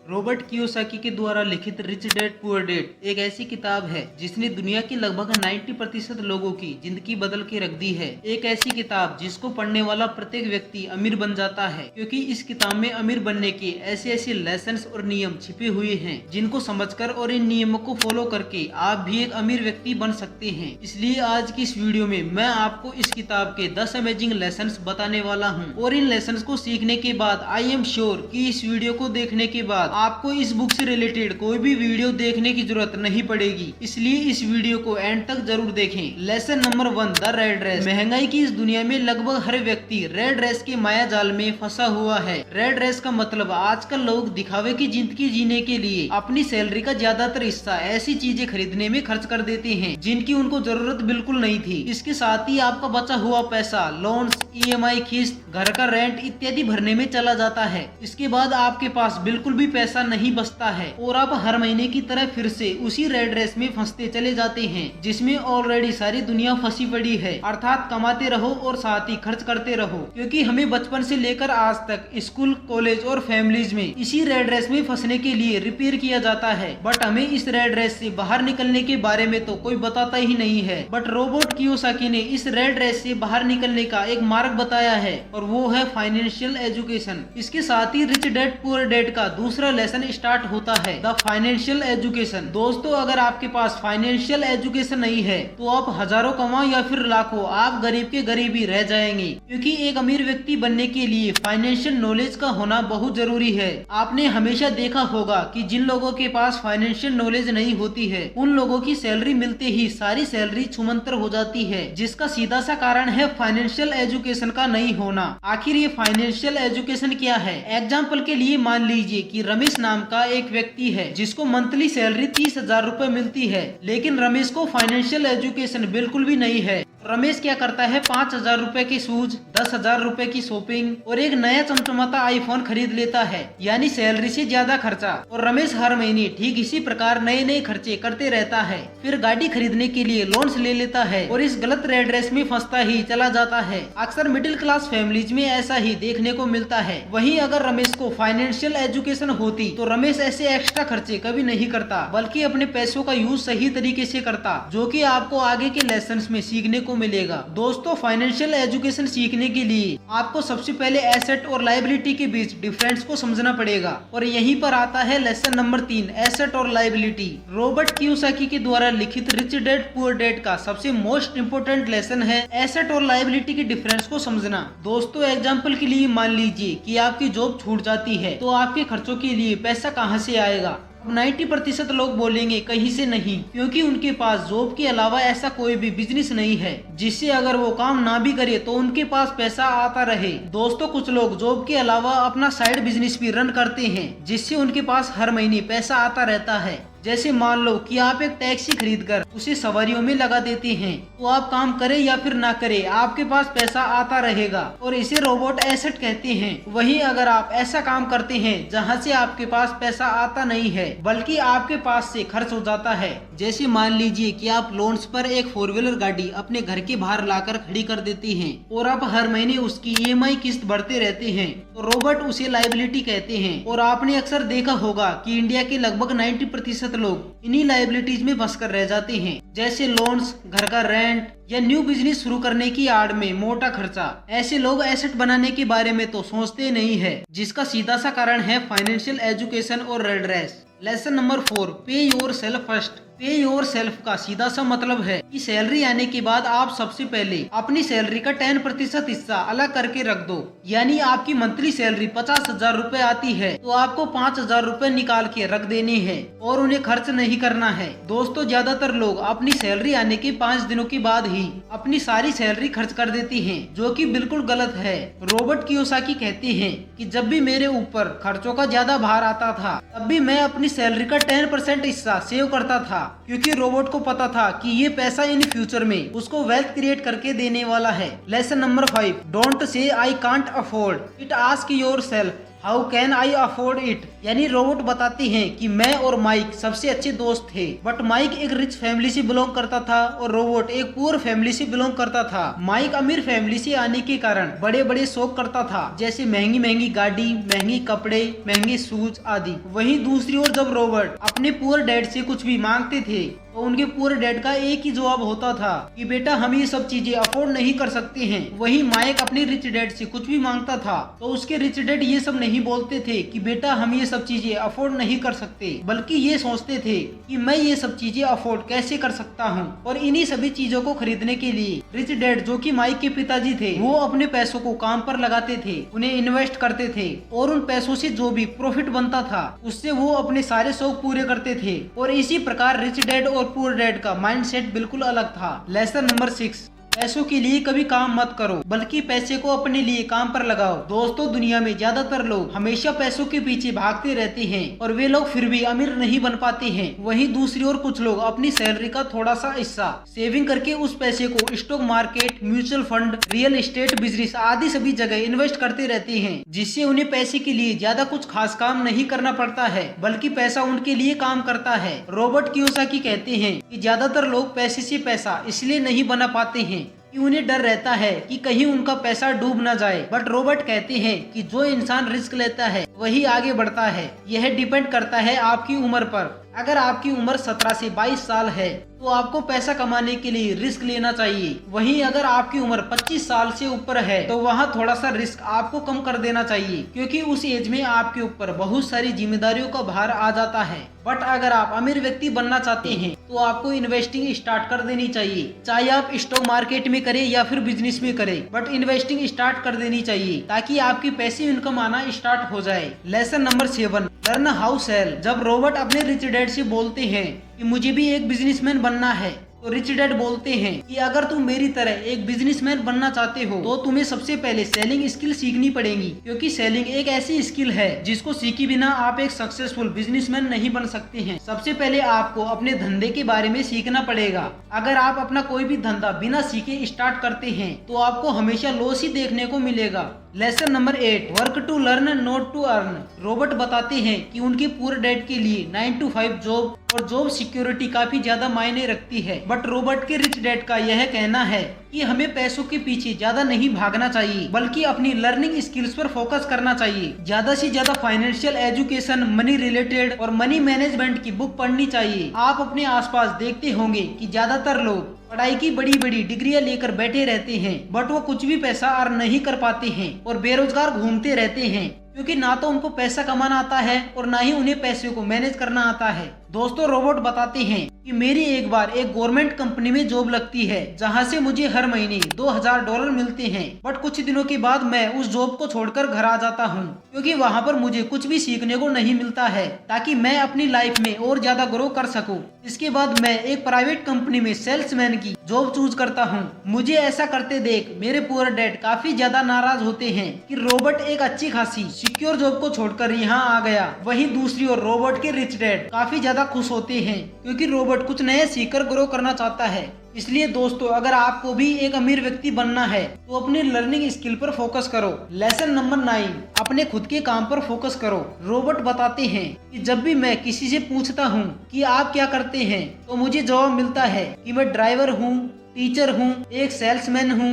Robert Kiyosaki के द्वारा लिखित रिच डैड पुअर डैड एक ऐसी किताब है जिसने दुनिया के लगभग 90% लोगों की जिंदगी बदल के रख दी है। एक ऐसी किताब जिसको पढ़ने वाला प्रत्येक व्यक्ति अमीर बन जाता है, क्योंकि इस किताब में अमीर बनने के ऐसे ऐसे लेसन्स और नियम छिपे हुए हैं जिनको समझकर और इन नियमों को फॉलो करके आप भी एक अमीर व्यक्ति बन सकते हैं। इसलिए आज की इस वीडियो में मैं आपको इस किताब के 10 अमेजिंग लेसन्स बताने वाला हूँ और इन लेसन्स को सीखने के बाद आई एम श्योर कि इस वीडियो को देखने के बाद आपको इस बुक से रिलेटेड कोई भी वीडियो देखने की जरूरत नहीं पड़ेगी। इसलिए इस वीडियो को एंड तक जरूर देखें। Lesson number 1, the rat race. महंगाई की इस दुनिया में लगभग हर व्यक्ति रेड रेस के माया जाल में फंसा हुआ है। रेड रेस का मतलब आजकल लोग दिखावे की जिंदगी जीने के लिए अपनी सैलरी का ज्यादातर हिस्सा ऐसी चीजें खरीदने में खर्च कर देते हैं जिनकी उनको जरूरत बिल्कुल नहीं थी। इसके साथ ही आपका बचा हुआ पैसा लोन्स, EMI, किस्त, घर का रेंट इत्यादि भरने में चला जाता है। इसके बाद आपके पास बिल्कुल भी पैसा नहीं बचता है और आप हर महीने की तरह फिर से उसी रेड रेस में फंसते चले जाते हैं जिसमें ऑलरेडी सारी दुनिया फंसी पड़ी है। अर्थात कमाते रहो और साथ ही खर्च करते रहो, क्योंकि हमें बचपन से लेकर आज तक स्कूल, कॉलेज और फैमिलीज में इसी रेड रेस में फंसने के लिए रिपेयर किया जाता है। बट हमें इस रेड रेस से बाहर निकलने के बारे में तो कोई बताता ही नहीं है। बट रॉबर्ट कियोसाकी ने इस रेड रेस से बाहर निकलने का एक मार्ग बताया है और वो है फाइनेंशियल एजुकेशन। इसके साथ ही रिच डैड पुअर डैड का दूसरा लेसन स्टार्ट होता है, द फाइनेंशियल एजुकेशन। दोस्तों, अगर आपके पास फाइनेंशियल एजुकेशन नहीं है तो आप हजारों कमाओ या फिर लाखों, आप गरीब के गरीब ही रह जाएंगे, क्योंकि एक अमीर व्यक्ति बनने के लिए फाइनेंशियल नॉलेज का होना बहुत जरूरी है। आपने हमेशा देखा होगा कि जिन लोगों के पास फाइनेंशियल नॉलेज नहीं होती है उन लोगों की सैलरी मिलते ही सारी सैलरी छूमंतर हो जाती है, जिसका सीधा सा कारण है फाइनेंशियल एजुकेशन का नहीं होना। आखिर ये फाइनेंशियल एजुकेशन क्या है? एग्जाम्पल के लिए मान लीजिए कि रमेश नाम का एक व्यक्ति है जिसको मंथली सैलरी 30,000 रुपए मिलती है, लेकिन रमेश को फाइनेंशियल एजुकेशन बिल्कुल भी नहीं है। रमेश क्या करता है, 5,000 रुपए के शूज, 10,000 रुपए की शॉपिंग और एक नया चमचमाता आईफोन खरीद लेता है, यानी सैलरी से ज्यादा खर्चा। और रमेश हर महीने ठीक इसी प्रकार नए नए खर्चे करते रहता है। फिर गाड़ी खरीदने के लिए लोन्स ले लेता है और इस गलत रेड रेस में फंसता ही चला जाता है। अक्सर मिडिल क्लास फैमिलीज में ऐसा ही देखने को मिलता है। वहीं अगर रमेश को फाइनेंशियल एजुकेशन होती तो रमेश ऐसे एक्स्ट्रा खर्चे कभी नहीं करता, बल्कि अपने पैसों का यूज सही तरीके से करता, जो कि आपको आगे के लेसन में सीखने को मिलेगा। दोस्तों, फाइनेंशियल एजुकेशन सीखने के लिए आपको सबसे पहले एसेट और लायबिलिटी के बीच डिफरेंस को समझना पड़ेगा और यहीं पर आता है लेसन नंबर 3, एसेट और लायबिलिटी। रॉबर्ट कियोसाकी के द्वारा लिखित रिच डैड पुअर डैड का सबसे मोस्ट इम्पोर्टेंट लेसन है एसेट और लायबिलिटी के डिफरेंस को समझना। दोस्तों, एग्जाम्पल के लिए मान लीजिए कि आपकी जॉब छूट जाती है तो आपके खर्चों के लिए पैसा कहाँ से आएगा? 90% लोग बोलेंगे कहीं से नहीं, क्योंकि उनके पास जॉब के अलावा ऐसा कोई भी बिजनेस नहीं है जिससे अगर वो काम ना भी करे तो उनके पास पैसा आता रहे। दोस्तों, कुछ लोग जॉब के अलावा अपना साइड बिजनेस भी रन करते हैं जिससे उनके पास हर महीने पैसा आता रहता है। जैसे मान लो कि आप एक टैक्सी खरीदकर उसे सवारियों में लगा देते हैं, तो आप काम करें या फिर ना करें आपके पास पैसा आता रहेगा और इसे रोबोट एसेट कहते हैं। वहीं अगर आप ऐसा काम करते हैं जहां से आपके पास पैसा आता नहीं है बल्कि आपके पास से खर्च हो जाता है, जैसे मान लीजिए कि आप लोन्स पर एक 4 व्हीलर गाड़ी अपने घर के बाहर लाकर खड़ी कर देते हैं और आप हर महीने उसकी EMI किस्त भरते रहते हैं, तो रोबोट उसे लायबिलिटी कहते हैं। और आपने अक्सर देखा होगा कि इंडिया के लगभग 90% लोग इन्हीं लायबिलिटीज में फंस कर रह जाते हैं, जैसे लोन्स, घर का रेंट या न्यू बिजनेस शुरू करने की आड़ में मोटा खर्चा। ऐसे लोग एसेट बनाने के बारे में तो सोचते नहीं है, जिसका सीधा सा कारण है फाइनेंशियल एजुकेशन और रेड रेस। लेसन नंबर 4, पे योर सेल्फ फर्स्ट। पे योर सेल्फ का सीधा सा मतलब है कि सैलरी आने के बाद आप सबसे पहले अपनी सैलरी का 10% हिस्सा अलग करके रख दो। यानी आपकी मंथली सैलरी 50,000 रुपए आती है तो आपको 5,000 रुपए निकाल के रख देने हैं और उन्हें खर्च नहीं करना है। दोस्तों, ज्यादातर लोग अपनी सैलरी आने के 5 दिनों के बाद ही अपनी सारी सैलरी खर्च कर देती हैं, जो कि बिल्कुल गलत है। रॉबर्ट कियोसाकी कहते हैं कि जब भी मेरे ऊपर खर्चों का ज्यादा भार आता था तब भी मैं अपनी सैलरी का 10% हिस्सा सेव करता था, क्योंकि रोबोट को पता था कि ये पैसा इन फ्यूचर में उसको वेल्थ क्रिएट करके देने वाला है। Lesson number 5, don't say I can't afford it, ask your self how can I afford it, यानी रोबोट बताते हैं कि मैं और माइक सबसे अच्छे दोस्त थे, बट माइक एक रिच फैमिली से बिलोंग करता था और रोबोट एक पुअर फैमिली से बिलोंग करता था। माइक अमीर फैमिली से आने के कारण बड़े बड़े शौक करता था, जैसे महंगी महंगी गाड़ी, महंगी कपड़े, महंगे शूज आदि। वहीं दूसरी ओर जब रोबोट अपने पुअर डैड से कुछ भी मांगते थे तो उनके पुअर डैड का एक ही जवाब होता था कि बेटा हम ये सब चीजें अफोर्ड नहीं कर सकते हैं। वहीं माइक अपने रिच डैड से कुछ भी मांगता था तो उसके रिच डैड ये सब नहीं बोलते थे कि बेटा हम ये सब चीजें अफोर्ड नहीं कर सकते, बल्कि ये सोचते थे कि मैं ये सब चीजें अफोर्ड कैसे कर सकता हूँ। और इन्हीं सभी चीजों को खरीदने के लिए रिच डैड, जो कि माइक के पिताजी थे, वो अपने पैसों को काम पर लगाते थे, उन्हें इन्वेस्ट करते थे और उन पैसों से जो भी प्रॉफिट बनता था उससे वो अपने सारे शौक पूरे करते थे। और इसी प्रकार रिच डैड और पुअर डैड का माइंडसेट बिल्कुल अलग था। लेसन नंबर 6, पैसों के लिए कभी काम मत करो, बल्कि पैसे को अपने लिए काम पर लगाओ। दोस्तों, दुनिया में ज्यादातर लोग हमेशा पैसों के पीछे भागते रहते हैं और वे लोग फिर भी अमीर नहीं बन पाते हैं। वहीं दूसरी ओर कुछ लोग अपनी सैलरी का थोड़ा सा हिस्सा सेविंग करके उस पैसे को stock market, mutual fund, real estate business आदि सभी जगह इन्वेस्ट करते रहते हैं, जिससे उन्हें पैसे के लिए ज्यादा कुछ खास काम नहीं करना पड़ता है, बल्कि पैसा उनके लिए काम करता है। रॉबर्ट कियोसाकी कहते हैं कि ज्यादातर लोग पैसे से पैसा इसलिए नहीं बना पाते हैं कि उन्हें डर रहता है कि कहीं उनका पैसा डूब ना जाए, बट रॉबर्ट कहते हैं कि जो इंसान रिस्क लेता है वही आगे बढ़ता है। यह डिपेंड करता है आपकी उम्र पर। अगर आपकी उम्र 17 से 22 साल है तो आपको पैसा कमाने के लिए रिस्क लेना चाहिए। वहीं अगर आपकी उम्र 25 साल से ऊपर है तो वहाँ थोड़ा सा रिस्क आपको कम कर देना चाहिए, क्योंकि उस एज में आपके ऊपर बहुत सारी जिम्मेदारियों का भार आ जाता है। बट अगर आप अमीर व्यक्ति बनना चाहते हैं तो आपको इन्वेस्टिंग स्टार्ट कर देनी चाहिए, चाहे आप स्टॉक मार्केट में करें या फिर बिजनेस में करें, बट इन्वेस्टिंग स्टार्ट कर देनी चाहिए ताकि आपकी पैसिव इनकम आना स्टार्ट हो जाए। Lesson number 7, learn how sell. जब रॉबर्ट अपने रिच डैड से बोलते हैं कि मुझे भी एक बिजनेसमैन बनना है तो रिच डैड बोलते हैं कि अगर तुम मेरी तरह एक बिजनेसमैन बनना चाहते हो तो तुम्हें सबसे पहले सेलिंग स्किल सीखनी पड़ेगी, क्योंकि सेलिंग एक ऐसी स्किल है जिसको सीखे बिना आप एक सक्सेसफुल बिजनेसमैन नहीं बन सकते हैं। सबसे पहले आपको अपने धंधे के बारे में सीखना पड़ेगा। अगर आप अपना कोई भी धंधा बिना सीखे स्टार्ट करते हैं तो आपको हमेशा लॉस ही देखने को मिलेगा। Lesson number 8, work to learn not to earn. Robert बताते हैं कि उनके पुअर डैड के लिए 9 to 5 जॉब और जॉब सिक्योरिटी काफी ज्यादा मायने रखती है, बट रॉबर्ट के रिच डैड का यह कहना है कि हमें पैसों के पीछे ज्यादा नहीं भागना चाहिए, बल्कि अपनी लर्निंग स्किल्स पर फोकस करना चाहिए। ज्यादा से ज्यादा फाइनेंशियल एजुकेशन, मनी रिलेटेड और मनी मैनेजमेंट की बुक पढ़नी चाहिए। आप अपने आसपास देखते होंगे कि ज्यादातर लोग पढ़ाई की बड़ी बड़ी डिग्रियां लेकर बैठे रहते हैं, बट वो कुछ भी पैसा अर्न नहीं कर पाते हैं और बेरोजगार घूमते रहते हैं, क्योंकि ना तो उनको पैसा कमाना आता है और ना ही उन्हें पैसे को मैनेज करना आता है। दोस्तों, रॉबर्ट बताते हैं कि मेरी एक बार एक गवर्नमेंट कंपनी में जॉब लगती है जहां से मुझे हर महीने $2000 मिलते हैं, बट कुछ दिनों के बाद मैं उस जॉब को छोड़कर घर आ जाता हूं, क्योंकि वहां पर मुझे कुछ भी सीखने को नहीं मिलता है ताकि मैं अपनी लाइफ में और ज्यादा ग्रो कर सकूं। इसके बाद मैं एक प्राइवेट कंपनी में सेल्समैन की जॉब चूज करता हूं। मुझे ऐसा करते देख मेरे पुअर डैड काफी ज्यादा नाराज होते हैं कि रॉबर्ट एक अच्छी खासी सिक्योर जॉब को छोड़कर यहाँ आ गया। वहीं दूसरी ओर रॉबर्ट के रिच डैड काफी ज्यादा खुश होते हैं, क्योंकि रॉबर्ट कुछ नया सीखकर ग्रो करना चाहता है। इसलिए दोस्तों, अगर आपको भी एक अमीर व्यक्ति बनना है तो अपने लर्निंग स्किल पर फोकस करो। लेसन नंबर 9, अपने खुद के काम पर फोकस करो। रॉबर्ट बताते हैं कि जब भी मैं किसी से पूछता हूँ कि आप क्या करते हैं तो मुझे जवाब मिलता है कि मैं ड्राइवर हूँ, टीचर हूँ, एक सेल्समैन हूँ,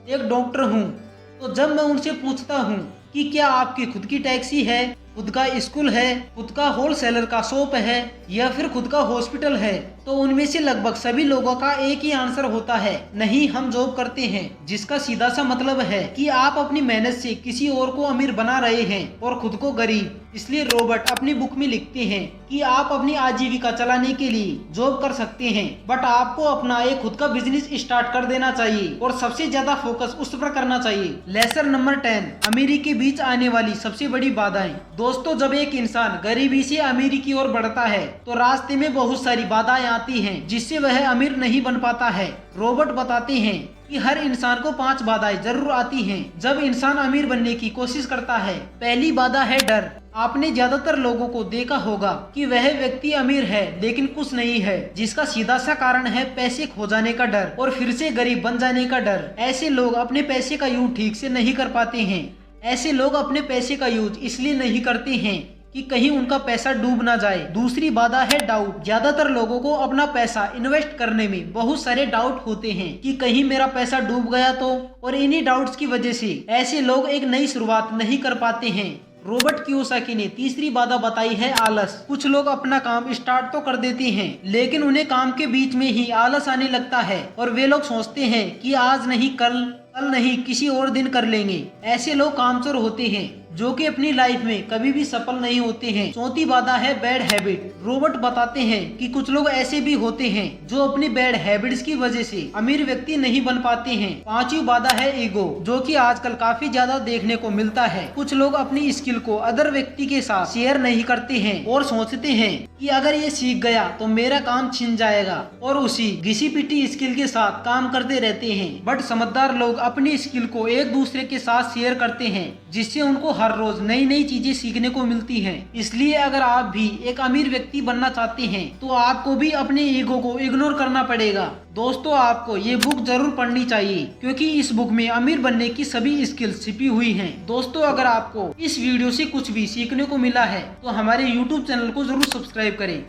एक डॉक्टर हूँ। तो जब मैं उनसे पूछता हूँ कि क्या आपकी खुद की टैक्सी है, खुद का स्कूल है, खुद का होलसेलर का शॉप है या फिर खुद का हॉस्पिटल है, तो उनमें से लगभग सभी लोगों का एक ही आंसर होता है, नहीं हम जॉब करते हैं। जिसका सीधा सा मतलब है कि आप अपनी मेहनत से किसी और को अमीर बना रहे हैं और खुद को गरीब। इसलिए रॉबर्ट अपनी बुक में लिखते हैं कि आप अपनी आजीविका चलाने के लिए जॉब कर सकते हैं, बट आपको अपना एक खुद का बिजनेस स्टार्ट कर देना चाहिए और सबसे ज्यादा फोकस उस पर करना चाहिए। लेसन नंबर 10, अमीरी के बीच आने वाली सबसे बड़ी बाधाएं। दोस्तों, जब एक इंसान गरीबी से अमीरी की ओर बढ़ता है तो रास्ते में बहुत सारी बाधाएं आती हैं, जिससे वह अमीर नहीं बन पाता है। रॉबर्ट बताते हैं कि हर इंसान को 5 बाधाएं जरूर आती हैं जब इंसान अमीर बनने की कोशिश करता है। पहली बाधा है डर। आपने ज्यादातर लोगों को देखा होगा कि वह व्यक्ति अमीर है लेकिन कुछ नहीं है, जिसका सीधा सा कारण है पैसे खो जाने का डर और फिर से गरीब बन जाने का डर। ऐसे लोग अपने पैसे का यूज ठीक से नहीं कर पाते हैं। ऐसे लोग अपने पैसे का यूज इसलिए नहीं करते हैं कि कहीं उनका पैसा डूब ना जाए। दूसरी बाधा है डाउट। ज्यादातर लोगों को अपना पैसा इन्वेस्ट करने में बहुत सारे डाउट होते हैं कि कहीं मेरा पैसा डूब गया तो, और इन्हीं डाउट्स की वजह से ऐसे लोग एक नई शुरुआत नहीं कर पाते हैं। रॉबर्ट कियोसाकी ने तीसरी बाधा बताई है आलस। कुछ लोग अपना काम स्टार्ट तो कर देते हैं, लेकिन उन्हें काम के बीच में ही आलस आने लगता है और वे लोग सोचते हैं कि आज नहीं कल नहीं किसी और दिन कर लेंगे। ऐसे लोग कामचोर होते हैं जो कि अपनी लाइफ में कभी भी सफल नहीं होते हैं। चौथी बाधा है बैड हैबिट। रॉबर्ट बताते हैं कि कुछ लोग ऐसे भी होते हैं जो अपनी बैड हैबिट्स की वजह से अमीर व्यक्ति नहीं बन पाते हैं। पांचवी बाधा है ईगो, जो कि आजकल काफी ज्यादा देखने को मिलता है। कुछ लोग अपनी स्किल को अदर व्यक्ति के साथ शेयर नहीं करते हैं और सोचते हैं कि अगर ये सीख गया तो मेरा काम छिन जाएगा, और उसी घिसी पिटी स्किल के साथ काम करते रहते हैं। बट समझदार लोग अपनी स्किल को एक दूसरे के साथ शेयर करते हैं, जिससे उनको हर रोज नई नई चीजें सीखने को मिलती हैं। इसलिए अगर आप भी एक अमीर व्यक्ति बनना चाहते हैं तो आपको भी अपने ईगो को इग्नोर करना पड़ेगा। दोस्तों, आपको ये बुक जरूर पढ़नी चाहिए, क्योंकि इस बुक में अमीर बनने की सभी स्किल्स छिपी हुई हैं। दोस्तों, अगर आपको इस वीडियो से कुछ भी सीखने को मिला है तो हमारे YouTube चैनल को जरूर सब्सक्राइब करें।